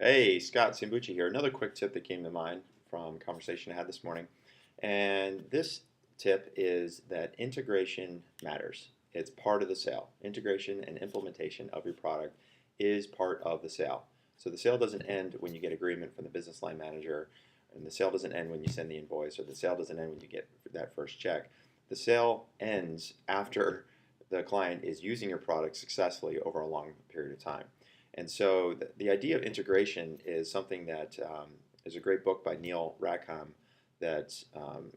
Hey, Scott Sambucci here. Another quick tip that came to mind from a conversation I had this morning. And this tip is that integration matters. It's part of the sale. Integration and implementation of your product is part of the sale. So the sale doesn't end when you get agreement from the business line manager, and the sale doesn't end when you send the invoice, or the sale doesn't end when you get that first check. The sale ends after the client is using your product successfully over a long period of time. And so the idea of integration is something that is a great book by Neil Rackham that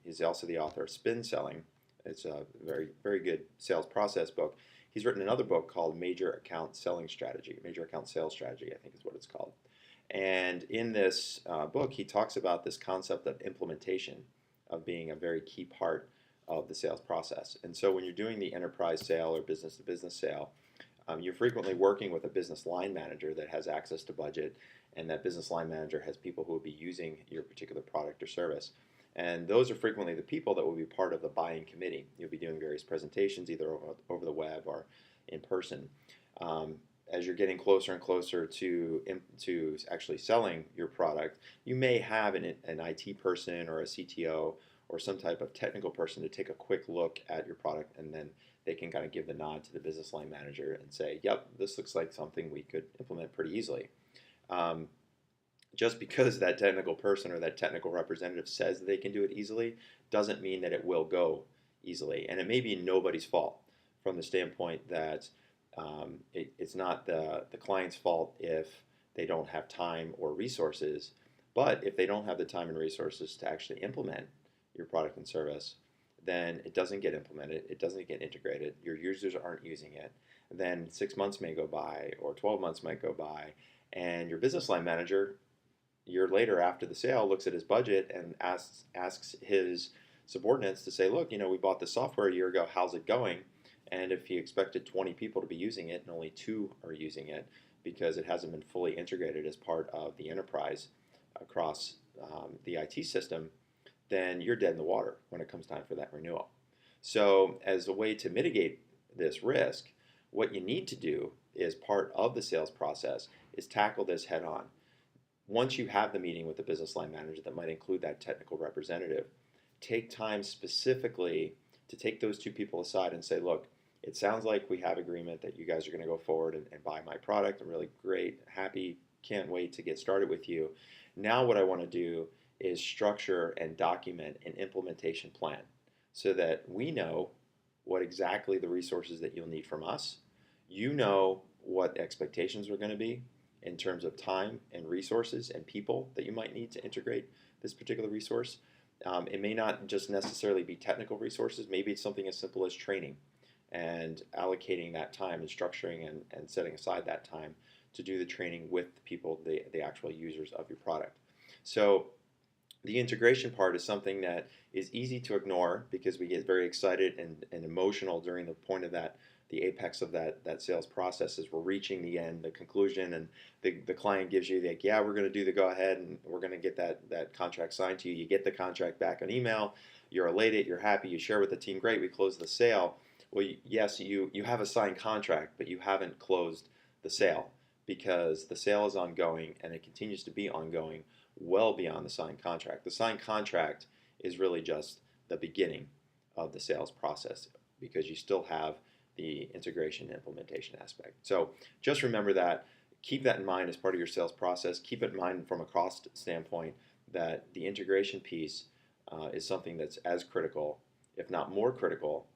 is also the author of Spin Selling. It's a very, very good sales process book. He's written another book called Major Account Selling Strategy, Major Account Sales Strategy, I think is what it's called. And in this book, he talks about this concept of implementation of being a very key part of the sales process. And so when you're doing the enterprise sale or business to business sale, you're frequently working with a business line manager that has access to budget, and that business line manager has people who will be using your particular product or service. And those are frequently the people that will be part of the buying committee. You'll be doing various presentations either over the web or in person. As you're getting closer and closer to actually selling your product, you may have an IT person or a CTO or some type of technical person to take a quick look at your product, and then they can kind of give the nod to the business line manager and say, yep, this looks like something we could implement pretty easily. Just because that technical person or that technical representative says they can do it easily doesn't mean that it will go easily. And it may be nobody's fault from the standpoint that it's not the client's fault if they don't have time or resources. But if they don't have the time and resources to actually implement your product and service, then it doesn't get implemented, it doesn't get integrated, your users aren't using it. Then 6 months may go by or 12 months might go by, and your business line manager, a year later after the sale, looks at his budget and asks his subordinates to say, look, we bought this software a year ago, how's it going? And if he expected 20 people to be using it and only 2 are using it because it hasn't been fully integrated as part of the enterprise across the IT system, then you're dead in the water when it comes time for that renewal. So as a way to mitigate this risk, what you need to do is part of the sales process is tackle this head on. Once you have the meeting with the business line manager that might include that technical representative, take time specifically to take those 2 people aside and say, look, it sounds like we have agreement that you guys are going to go forward and buy my product. I'm really great, happy, can't wait to get started with you. Now what I want to do is structure and document an implementation plan so that we know what exactly the resources that you'll need from us. You know what expectations are going to be in terms of time and resources and people that you might need to integrate this particular resource. It may not just necessarily be technical resources. Maybe it's something as simple as training and allocating that time and structuring and setting aside that time to do the training with the people, the actual users of your product. So the integration part is something that is easy to ignore because we get very excited and emotional during the point of the apex of that sales process as we're reaching the end, the conclusion, and the client gives you like, yeah, we're going to do the go ahead and we're going to get that contract signed to you. You get the contract back on email, you're elated, you're happy, you share with the team, great, we closed the sale. Well, yes, you have a signed contract, but you haven't closed the sale because the sale is ongoing and it continues to be ongoing well beyond the signed contract. The signed contract is really just the beginning of the sales process because you still have the integration and implementation aspect. So just remember that. Keep that in mind as part of your sales process. Keep it in mind from a cost standpoint that the integration piece is something that's as critical, if not more critical,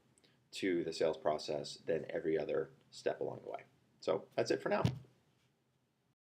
to the sales process than every other step along the way. So that's it for now.